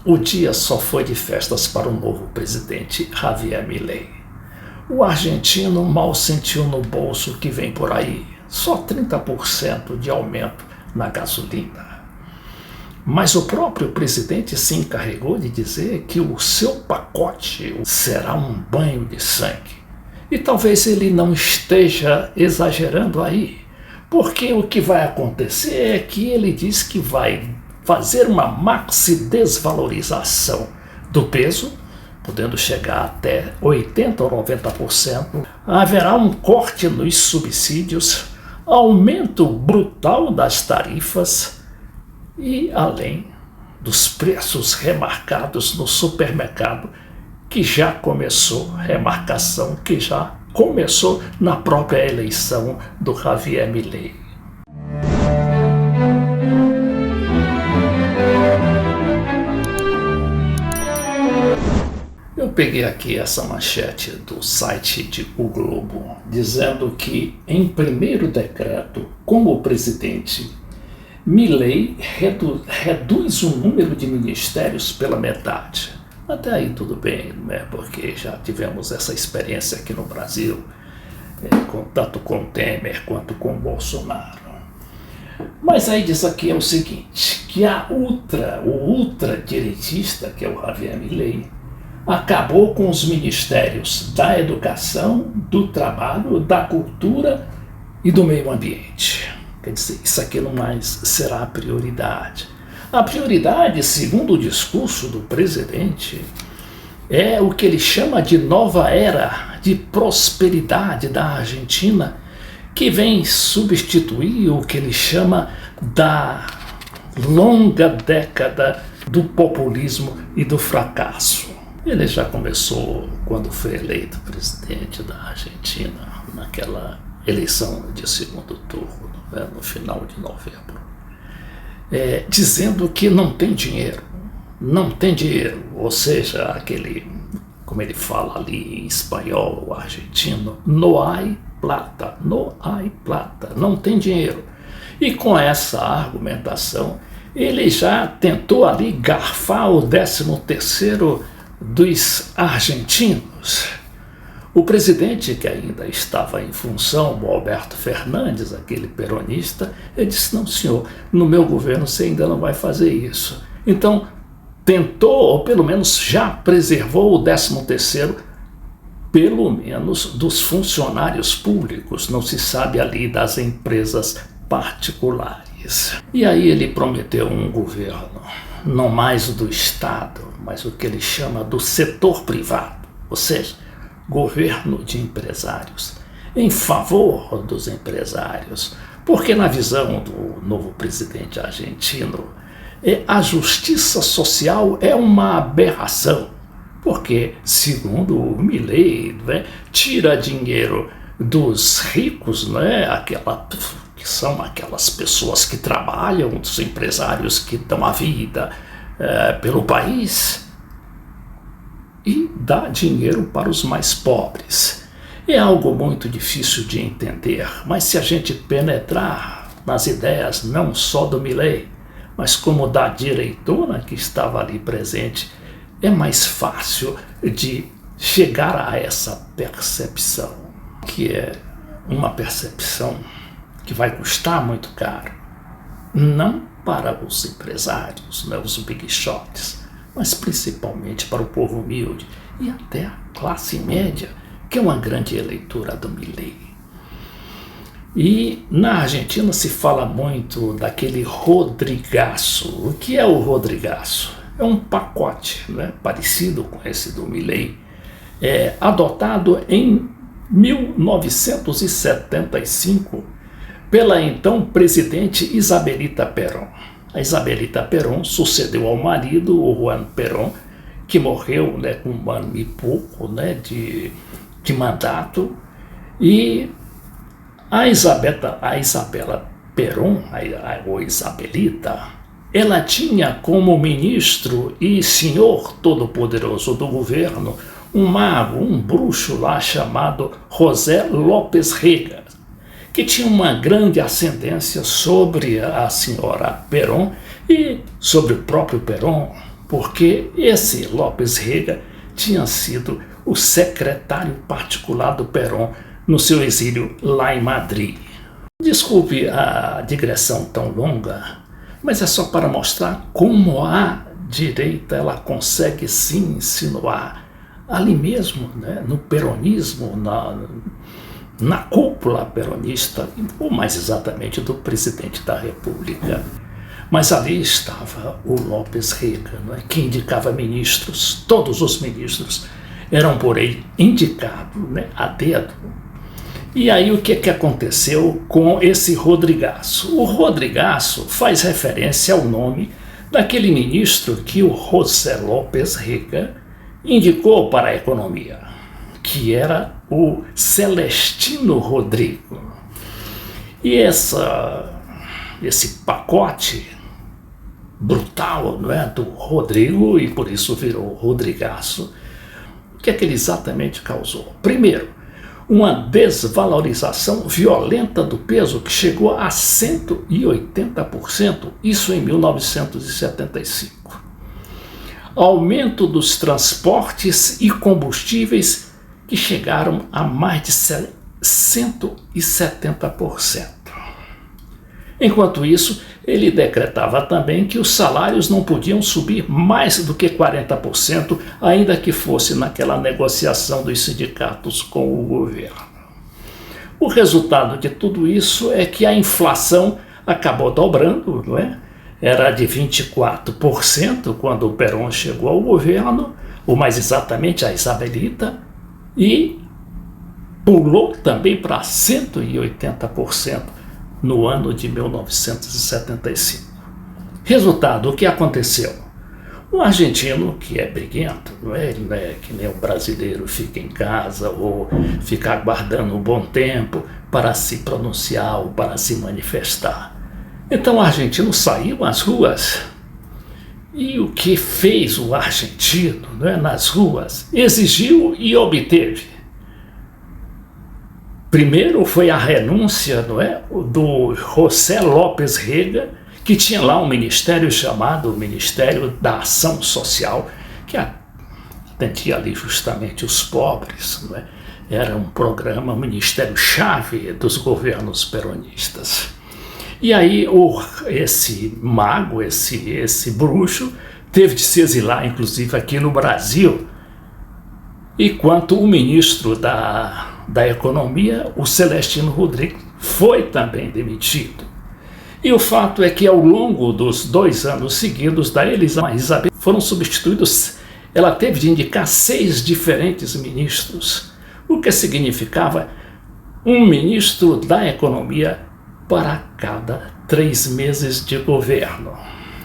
O dia só foi de festas para o novo presidente Javier Milei. O argentino mal sentiu no bolso o que vem por aí, só 30% de aumento na gasolina. Mas o próprio presidente se encarregou de dizer que o seu pacote será um banho de sangue. E talvez ele não esteja exagerando aí, porque o que vai acontecer é que ele diz que vai fazer uma maxi desvalorização do peso, podendo chegar até 80% ou 90%. Haverá um corte nos subsídios, aumento brutal das tarifas e além dos preços remarcados no supermercado, que já começou, remarcação que já começou na própria eleição do Javier Milei. Eu peguei aqui essa manchete do site de O Globo, dizendo que, em primeiro decreto, como presidente, Milei reduz o número de ministérios pela metade. Até aí tudo bem, né? Porque já tivemos essa experiência aqui no Brasil, tanto com Temer quanto com Bolsonaro. Mas aí diz aqui o seguinte, que o ultradireitista, que é o Javier Milei, acabou com os ministérios da educação, do trabalho, da cultura e do meio ambiente. Quer dizer, isso aqui não mais será a prioridade. A prioridade, segundo o discurso do presidente, é o que ele chama de nova era de prosperidade da Argentina, que vem substituir o que ele chama da longa década do populismo e do fracasso. Ele já começou quando foi eleito presidente da Argentina, naquela eleição de segundo turno, no final de novembro, dizendo que não tem dinheiro, ou seja, aquele, como ele fala ali em espanhol, o argentino, no hay plata, não tem dinheiro. E com essa argumentação, ele já tentou ali garfar o 13º dos argentinos. O presidente, que ainda estava em função, o Alberto Fernandes, aquele peronista, ele disse, não senhor, no meu governo você ainda não vai fazer isso. Então tentou, ou pelo menos já preservou o 13º, pelo menos dos funcionários públicos, não se sabe ali das empresas particulares. E aí ele prometeu um governo, não mais do Estado, mas o que ele chama do setor privado, ou seja, governo de empresários, em favor dos empresários, porque na visão do novo presidente argentino, a justiça social é uma aberração, porque, segundo o Milei, tira dinheiro dos ricos, que são aquelas pessoas que trabalham, dos empresários que dão a vida pelo país, e dá dinheiro para os mais pobres. É algo muito difícil de entender, mas se a gente penetrar nas ideias não só do Milei, mas como da direitona que estava ali presente, é mais fácil de chegar a essa percepção, que é uma percepção que vai custar muito caro, não para os empresários, os big shots, mas principalmente para o povo humilde e até a classe média, que é uma grande eleitora do Milei. E na Argentina se fala muito daquele Rodrigaço. O que é o Rodrigaço? É um pacote, parecido com esse do Milei, adotado em 1975 pela então presidente Isabelita Perón. A Isabelita Perón sucedeu ao marido, o Juan Perón, que morreu com um ano e pouco de mandato, e a Isabela Perón, ou Isabelita, ela tinha como ministro e senhor todo-poderoso do governo um mago, um bruxo lá chamado José López Rega, que tinha uma grande ascendência sobre a senhora Perón e sobre o próprio Perón, porque esse Lopes Rega tinha sido o secretário particular do Perón no seu exílio lá em Madrid. Desculpe a digressão tão longa, mas é só para mostrar como a direita ela consegue se insinuar ali mesmo, né, no peronismo, na cúpula peronista, ou mais exatamente do presidente da República. Mas ali estava o Lopes Rega, né, que indicava ministros. Todos os ministros eram por ele indicados, né, a dedo. E aí o que aconteceu com esse Rodrigaço? O Rodrigaço faz referência ao nome daquele ministro que o José Lopes Rega indicou para a economia, que era o Celestino Rodrigo. E esse pacote brutal, não é, do Rodrigo, e por isso virou Rodrigaço, o que ele exatamente causou? Primeiro, uma desvalorização violenta do peso que chegou a 180%, isso em 1975. Aumento dos transportes e combustíveis que chegaram a mais de 170%. Enquanto isso, ele decretava também que os salários não podiam subir mais do que 40%, ainda que fosse naquela negociação dos sindicatos com o governo. O resultado de tudo isso é que a inflação acabou dobrando, não é? Era de 24% quando o Perón chegou ao governo, ou mais exatamente a Isabelita, e pulou também para 180% no ano de 1975. Resultado, o que aconteceu? O argentino, que é briguento, não é? Ele não é que nem o brasileiro, fica em casa ou fica aguardando um bom tempo para se pronunciar ou para se manifestar. Então o argentino saiu às ruas. E o que fez o argentino, não é, nas ruas? Exigiu e obteve. Primeiro foi a renúncia, não é, do José Lopes Rega, que tinha lá um ministério chamado Ministério da Ação Social, que atendia ali justamente os pobres, não é? Era um programa, um ministério-chave dos governos peronistas. E aí esse mago, esse bruxo, teve de se exilar, inclusive aqui no Brasil, enquanto o ministro da Economia, o Celestino Rodrigo, foi também demitido. E o fato é que ao longo dos 2 anos seguidos da Isabel foram substituídos, ela teve de indicar 6 diferentes ministros, o que significava um ministro da Economia para cada 3 meses de governo.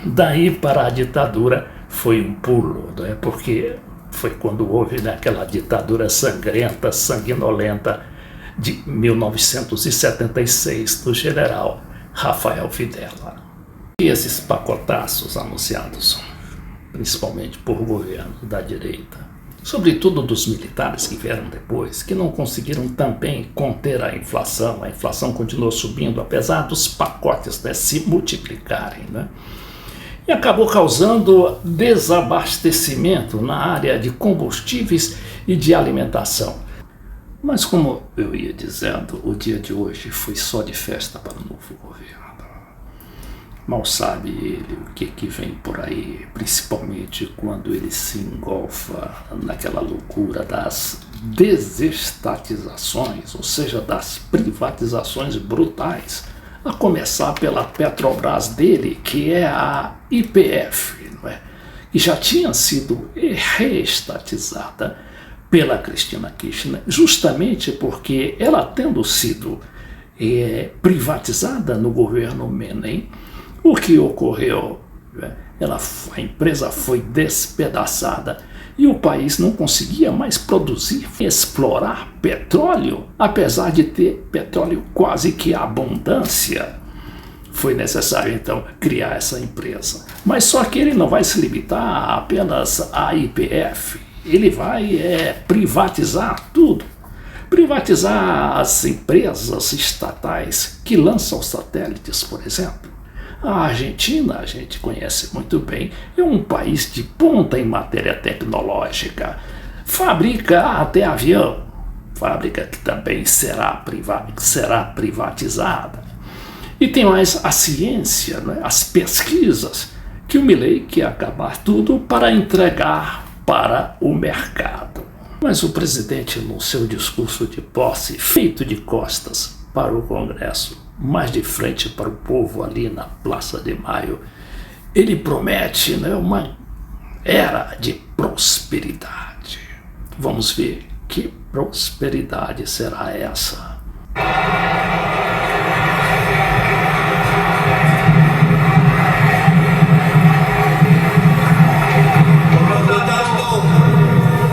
Daí para a ditadura foi um pulo, não é? Porque foi quando houve aquela ditadura sangrenta, sanguinolenta de 1976 do general Rafael Videla. E esses pacotaços anunciados, principalmente por governo da direita, sobretudo dos militares que vieram depois, que não conseguiram também conter a inflação continuou subindo, apesar dos pacotes, né, se multiplicarem, né? E acabou causando desabastecimento na área de combustíveis e de alimentação. Mas como eu ia dizendo, o dia de hoje foi só de festa para o novo governo. Mal sabe ele o que vem por aí, principalmente quando ele se engolfa naquela loucura das desestatizações, ou seja, das privatizações brutais, a começar pela Petrobras dele, que é a YPF, não é? Que já tinha sido reestatizada pela Cristina Kirchner, justamente porque ela tendo sido privatizada no governo Menem, o que ocorreu? A empresa foi despedaçada e o país não conseguia mais produzir, explorar petróleo, apesar de ter petróleo quase que abundância. Foi necessário, então, criar essa empresa. Mas só que ele não vai se limitar a apenas a YPF. Ele vai privatizar tudo. Privatizar as empresas estatais que lançam satélites, por exemplo. A Argentina, a gente conhece muito bem, é um país de ponta em matéria tecnológica. Fabrica até avião, fábrica que também será privatizada. E tem mais a ciência, né? As pesquisas, que o Milei quer acabar tudo para entregar para o mercado. Mas o presidente, no seu discurso de posse, feito de costas para o Congresso, mais de frente para o povo ali na Praça de Maio, ele promete, né, uma era de prosperidade. Vamos ver que prosperidade será essa.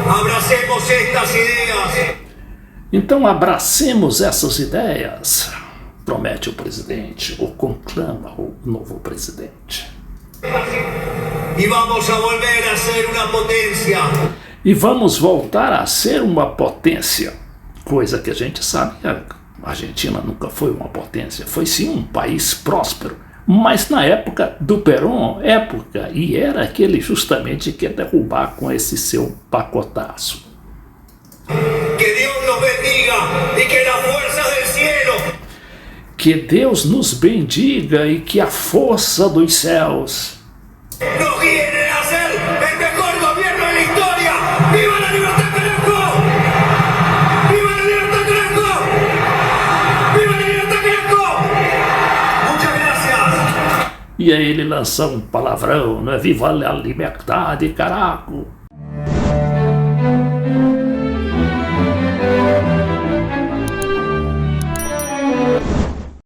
Abracemos estas ideias. Então abracemos essas ideias, promete o presidente, ou conclama o novo presidente. E vamos a volver a ser uma potência. E vamos voltar a ser uma potência, coisa que a gente sabe, a Argentina nunca foi uma potência, foi sim um país próspero, mas na época do Perón, e era aquele justamente que ia derrubar com esse seu pacotaço. Que Deus nos bendiga e que a força do cielo. Que Deus nos bendiga e que a força dos céus nos guie a ser o melhor governo da história. ¡Viva a libertad, carajo! ¡Viva a libertad, carajo! ¡Viva a libertad, carajo! Muchas gracias. E aí ele lança um palavrão, né? Viva a liberdade, caraco!